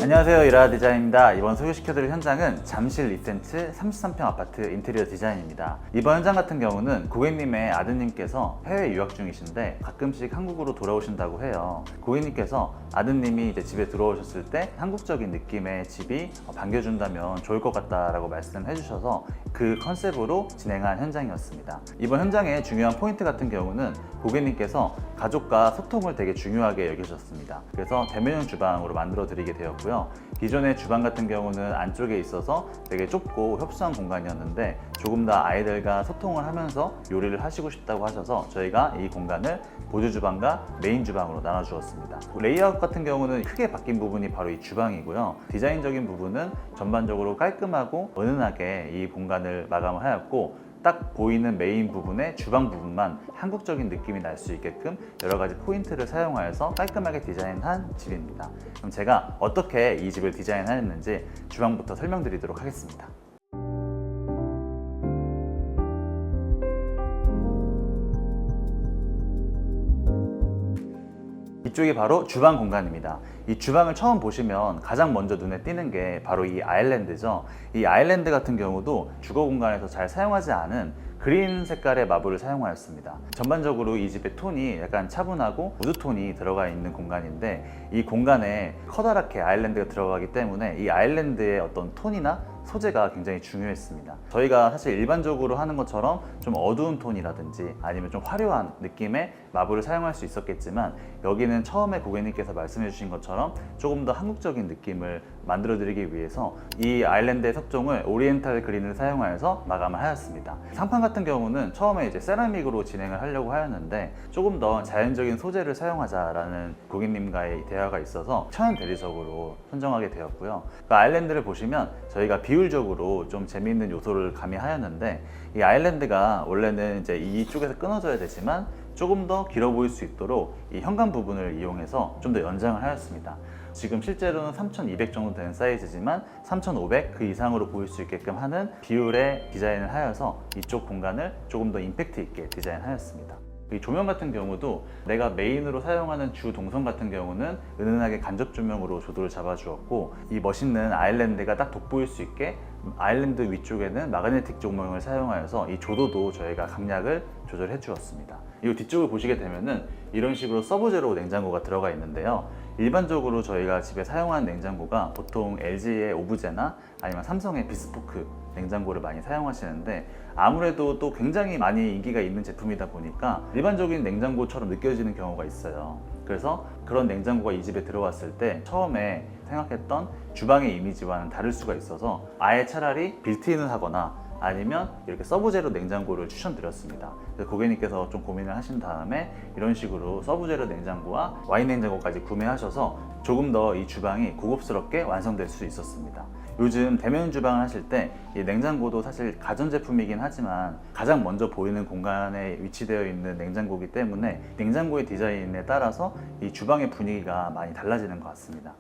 안녕하세요, 이라 디자인입니다. 이번 소개시켜드릴 현장은 잠실 리센트 33평 아파트 인테리어 디자인입니다. 이번 현장 같은 경우는 고객님의 아드님께서 해외 유학 중이신데 가끔씩 한국으로 돌아오신다고 해요. 고객님께서 아드님이 이제 집에 들어오셨을 때 한국적인 느낌의 집이 반겨준다면 좋을 것 같다라고 말씀해 주셔서 그 컨셉으로 진행한 현장이었습니다. 이번 현장의 중요한 포인트 같은 경우는 고객님께서 가족과 소통을 되게 중요하게 여기셨습니다. 그래서 대면형 주방으로 만들어 드리게 되었고요. 기존의 주방 같은 경우는 안쪽에 있어서 되게 좁고 협소한 공간이었는데 조금 더 아이들과 소통을 하면서 요리를 하시고 싶다고 하셔서 저희가 이 공간을 보조 주방과 메인 주방으로 나눠 주었습니다. 레이아웃 같은 경우는 크게 바뀐 부분이 바로 이 주방이고요. 디자인적인 부분은 전반적으로 깔끔하고 은은하게 이 공간을 마감을 하였고, 딱 보이는 메인 부분의 주방 부분만 한국적인 느낌이 날 수 있게끔 여러 가지 포인트를 사용하여서 깔끔하게 디자인한 집입니다. 그럼 제가 어떻게 이 집을 디자인하였는지 주방부터 설명드리도록 하겠습니다. 이쪽이 바로 주방 공간입니다. 이 주방을 처음 보시면 가장 먼저 눈에 띄는 게 바로 이 아일랜드죠. 이 아일랜드 같은 경우도 주거 공간에서 잘 사용하지 않은 그린 색깔의 마블을 사용하였습니다. 전반적으로 이 집의 톤이 약간 차분하고 우드톤이 들어가 있는 공간인데, 이 공간에 커다랗게 아일랜드가 들어가기 때문에 이 아일랜드의 어떤 톤이나 소재가 굉장히 중요했습니다. 저희가 사실 일반적으로 하는 것처럼 좀 어두운 톤이라든지 아니면 좀 화려한 느낌의 마블을 사용할 수 있었겠지만, 여기는 처음에 고객님께서 말씀해 주신 것처럼 조금 더 한국적인 느낌을 만들어 드리기 위해서 이 아일랜드의 석종을 오리엔탈 그린을 사용하여서 마감을 하였습니다. 상판 같은 경우는 처음에 이제 세라믹으로 진행을 하려고 하였는데 조금 더 자연적인 소재를 사용하자라는 고객님과의 대화가 있어서 천연 대리석으로 선정하게 되었고요. 그 아일랜드를 보시면 저희가 비율적으로 좀 재미있는 요소를 가미하였는데, 이 아일랜드가 원래는 이제 이쪽에서 끊어져야 되지만 조금 더 길어 보일 수 있도록 이 현관 부분을 이용해서 좀 더 연장을 하였습니다. 지금 실제로는 3200 정도 되는 사이즈지만 3500 그 이상으로 보일 수 있게끔 하는 비율의 디자인을 하여서 이쪽 공간을 조금 더 임팩트 있게 디자인하였습니다. 이 조명 같은 경우도 내가 메인으로 사용하는 주 동선 같은 경우는 은은하게 간접 조명으로 조도를 잡아주었고, 이 멋있는 아일랜드가 딱 돋보일 수 있게 아일랜드 위쪽에는 마그네틱 조명을 사용하여서 이 조도도 저희가 강약을 조절해 주었습니다. 이 뒤쪽을 보시게 되면은 이런 식으로 서브제로 냉장고가 들어가 있는데요. 일반적으로 저희가 집에 사용하는 냉장고가 보통 LG의 오브제나 아니면 삼성의 비스포크 냉장고를 많이 사용하시는데, 아무래도 또 굉장히 많이 인기가 있는 제품이다 보니까 일반적인 냉장고처럼 느껴지는 경우가 있어요. 그래서 그런 냉장고가 이 집에 들어왔을 때 처음에 생각했던 주방의 이미지와는 다를 수가 있어서 아예 차라리 빌트인을 하거나 아니면 이렇게 서브제로 냉장고를 추천드렸습니다. 그래서 고객님께서 좀 고민을 하신 다음에 이런 식으로 서브제로 냉장고와 와인 냉장고까지 구매하셔서 조금 더 이 주방이 고급스럽게 완성될 수 있었습니다. 요즘 대면 주방을 하실 때 이 냉장고도 사실 가전제품이긴 하지만 가장 먼저 보이는 공간에 위치되어 있는 냉장고이기 때문에 냉장고의 디자인에 따라서 이 주방의 분위기가 많이 달라지는 것 같습니다.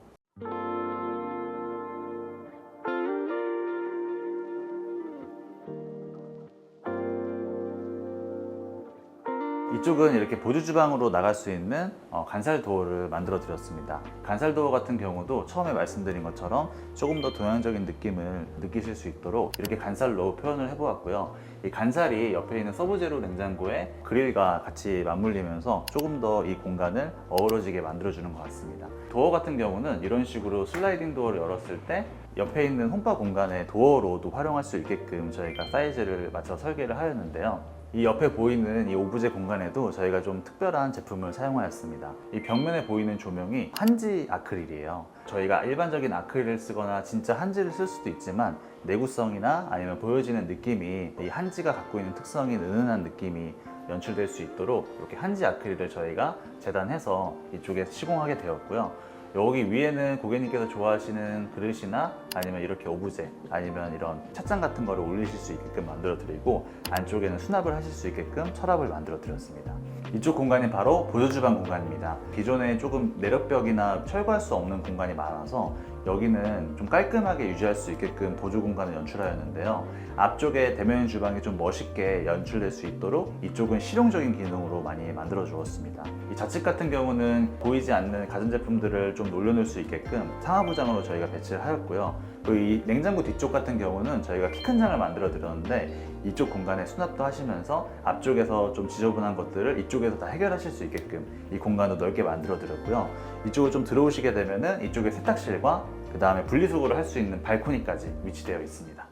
이쪽은 이렇게 보조 주방으로 나갈 수 있는 간살 도어를 만들어 드렸습니다. 간살 도어 같은 경우도 처음에 말씀드린 것처럼 조금 더 동양적인 느낌을 느끼실 수 있도록 이렇게 간살로 표현을 해보았고요. 이 간살이 옆에 있는 서브제로 냉장고의 그릴과 같이 맞물리면서 조금 더 이 공간을 어우러지게 만들어주는 것 같습니다. 도어 같은 경우는 이런 식으로 슬라이딩 도어를 열었을 때 옆에 있는 홈바 공간의 도어로도 활용할 수 있게끔 저희가 사이즈를 맞춰 설계를 하였는데요. 이 옆에 보이는 이 오브제 공간에도 저희가 좀 특별한 제품을 사용하였습니다. 이 벽면에 보이는 조명이 한지 아크릴이에요. 저희가 일반적인 아크릴을 쓰거나 진짜 한지를 쓸 수도 있지만 내구성이나 아니면 보여지는 느낌이 이 한지가 갖고 있는 특성인 은은한 느낌이 연출될 수 있도록 이렇게 한지 아크릴을 저희가 재단해서 이쪽에 시공하게 되었고요. 여기 위에는 고객님께서 좋아하시는 그릇이나 아니면 이렇게 오브제 아니면 이런 찻잔 같은 거를 올리실 수 있게끔 만들어 드리고, 안쪽에는 수납을 하실 수 있게끔 서랍을 만들어 드렸습니다. 이쪽 공간이 바로 보조 주방 공간입니다. 기존에 조금 내력벽이나 철거할 수 없는 공간이 많아서 여기는 좀 깔끔하게 유지할 수 있게끔 보조 공간을 연출하였는데요. 앞쪽에 대면 주방이 좀 멋있게 연출될 수 있도록 이쪽은 실용적인 기능으로 많이 만들어 주었습니다. 이 좌측 같은 경우는 보이지 않는 가전제품들을 좀 올려놓을 수 있게끔 상하부장으로 저희가 배치를 하였고요. 그리고 이 냉장고 뒤쪽 같은 경우는 저희가 키 큰 장을 만들어 드렸는데 이쪽 공간에 수납도 하시면서 앞쪽에서 좀 지저분한 것들을 이쪽에서 다 해결하실 수 있게끔 이 공간도 넓게 만들어 드렸고요. 이쪽으로 좀 들어오시게 되면은 이쪽에 세탁실과 그 다음에 분리수거를 할 수 있는 발코니까지 위치되어 있습니다.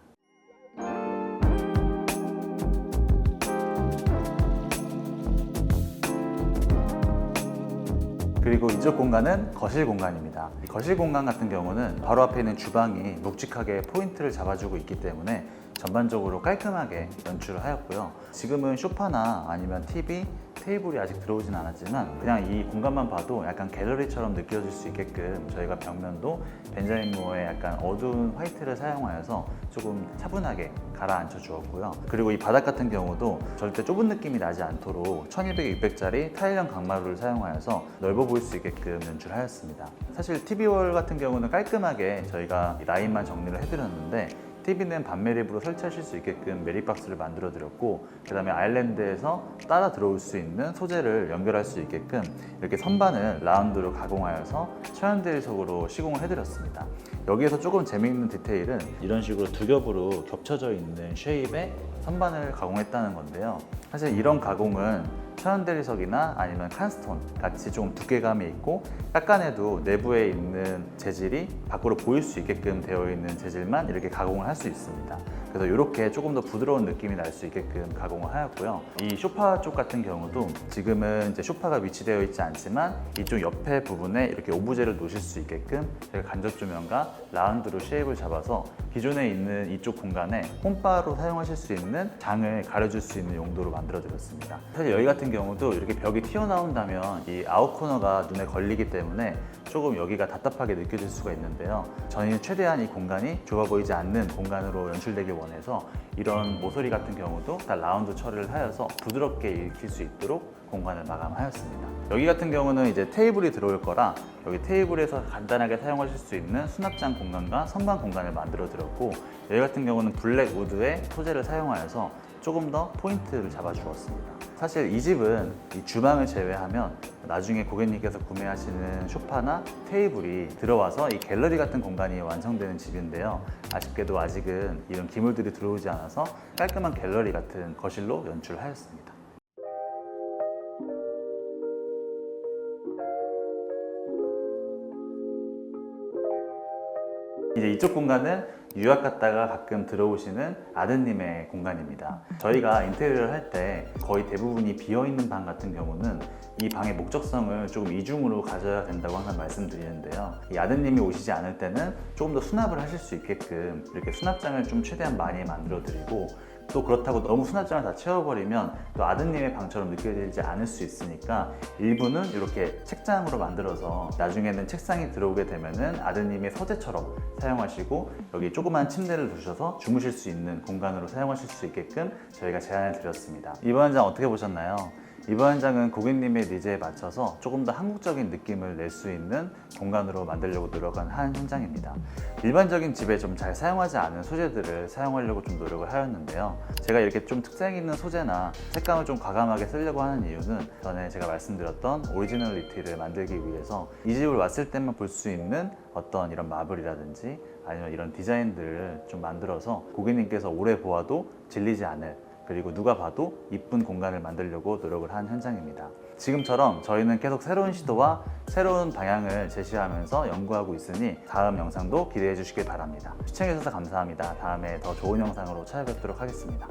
그리고 이쪽 공간은 거실 공간입니다. 이 거실 공간 같은 경우는 바로 앞에 있는 주방이 묵직하게 포인트를 잡아주고 있기 때문에 전반적으로 깔끔하게 연출을 하였고요. 지금은 소파나 아니면 TV, 테이블이 아직 들어오진 않았지만 그냥 이 공간만 봐도 약간 갤러리처럼 느껴질 수 있게끔 저희가 벽면도 벤자민 무어의 약간 어두운 화이트를 사용하여서 조금 차분하게 가라앉혀 주었고요. 그리고 이 바닥 같은 경우도 절대 좁은 느낌이 나지 않도록 1200, 600짜리 타일형 강마루를 사용하여서 넓어 보일 수 있게끔 연출하였습니다. 사실 TV월 같은 경우는 깔끔하게 저희가 라인만 정리를 해드렸는데 TV는 반매립으로 설치하실 수 있게끔 매립박스를 만들어 드렸고 그 다음에 아일랜드에서 따라 들어올 수 있는 소재를 연결할 수 있게끔 이렇게 선반을 라운드로 가공하여서 천연대리석으로 시공을 해드렸습니다. 여기에서 조금 재미있는 디테일은 이런 식으로 두 겹으로 겹쳐져 있는 쉐입의 선반을 가공했다는 건데요. 사실 이런 가공은 천연대리석이나 아니면 칸스톤 같이 좀 두께감이 있고 깎아내도 내부에 있는 재질이 밖으로 보일 수 있게끔 되어 있는 재질만 이렇게 가공을 할 수 있습니다. 그래서 이렇게 조금 더 부드러운 느낌이 날 수 있게끔 가공을 하였고요. 이 소파 쪽 같은 경우도 지금은 이제 소파가 위치되어 있지 않지만 이쪽 옆에 부분에 이렇게 오브제를 놓으실 수 있게끔 저희가 간접 조명과 라운드로 쉐입을 잡아서 기존에 있는 이쪽 공간에 홈바로 사용하실 수 있는 장을 가려줄 수 있는 용도로 만들어 드렸습니다. 사실 여기 같은 경우도 이렇게 벽이 튀어나온다면 이 아웃코너가 눈에 걸리기 때문에 조금 여기가 답답하게 느껴질 수가 있는데요. 저희는 최대한 이 공간이 좁아 보이지 않는 공간으로 연출되길 원해서 이런 모서리 같은 경우도 다 라운드 처리를 하여서 부드럽게 익힐 수 있도록 공간을 마감하였습니다. 여기 같은 경우는 이제 테이블이 들어올 거라 여기 테이블에서 간단하게 사용하실 수 있는 수납장 공간과 선반 공간을 만들어 드렸고 여기 같은 경우는 블랙 우드의 소재를 사용하여서 조금 더 포인트를 잡아 주었습니다. 사실 이 집은 이 주방을 제외하면 나중에 고객님께서 구매하시는 소파나 테이블이 들어와서 이 갤러리 같은 공간이 완성되는 집인데요. 아쉽게도 아직은 이런 기물들이 들어오지 않아서 깔끔한 갤러리 같은 거실로 연출하였습니다. 이제 이쪽 공간은 유학 갔다가 가끔 들어오시는 아드님의 공간입니다. 저희가 인테리어를 할 때 거의 대부분이 비어있는 방 같은 경우는 이 방의 목적성을 조금 이중으로 가져야 된다고 항상 말씀드리는데요. 이 아드님이 오시지 않을 때는 조금 더 수납을 하실 수 있게끔 이렇게 수납장을 좀 최대한 많이 만들어 드리고 또 그렇다고 너무 수납장을 다 채워버리면 또 아드님의 방처럼 느껴지지 않을 수 있으니까 일부는 이렇게 책장으로 만들어서 나중에는 책상이 들어오게 되면은 아드님의 서재처럼 사용하시고 여기 조그만 침대를 두셔서 주무실 수 있는 공간으로 사용하실 수 있게끔 저희가 제안을 드렸습니다. 이번 현장 어떻게 보셨나요? 이번 현장은 고객님의 니즈에 맞춰서 조금 더 한국적인 느낌을 낼 수 있는 공간으로 만들려고 노력한 한 현장입니다. 일반적인 집에 좀 잘 사용하지 않은 소재들을 사용하려고 좀 노력을 하였는데요. 제가 이렇게 좀 특색 있는 소재나 색감을 좀 과감하게 쓰려고 하는 이유는 전에 제가 말씀드렸던 오리지널리티를 만들기 위해서 이 집을 왔을 때만 볼 수 있는 어떤 이런 마블이라든지 아니면 이런 디자인들을 좀 만들어서 고객님께서 오래 보아도 질리지 않을 그리고 누가 봐도 이쁜 공간을 만들려고 노력을 한 현장입니다. 지금처럼 저희는 계속 새로운 시도와 새로운 방향을 제시하면서 연구하고 있으니 다음 영상도 기대해 주시길 바랍니다. 시청해 주셔서 감사합니다. 다음에 더 좋은 영상으로 찾아뵙도록 하겠습니다.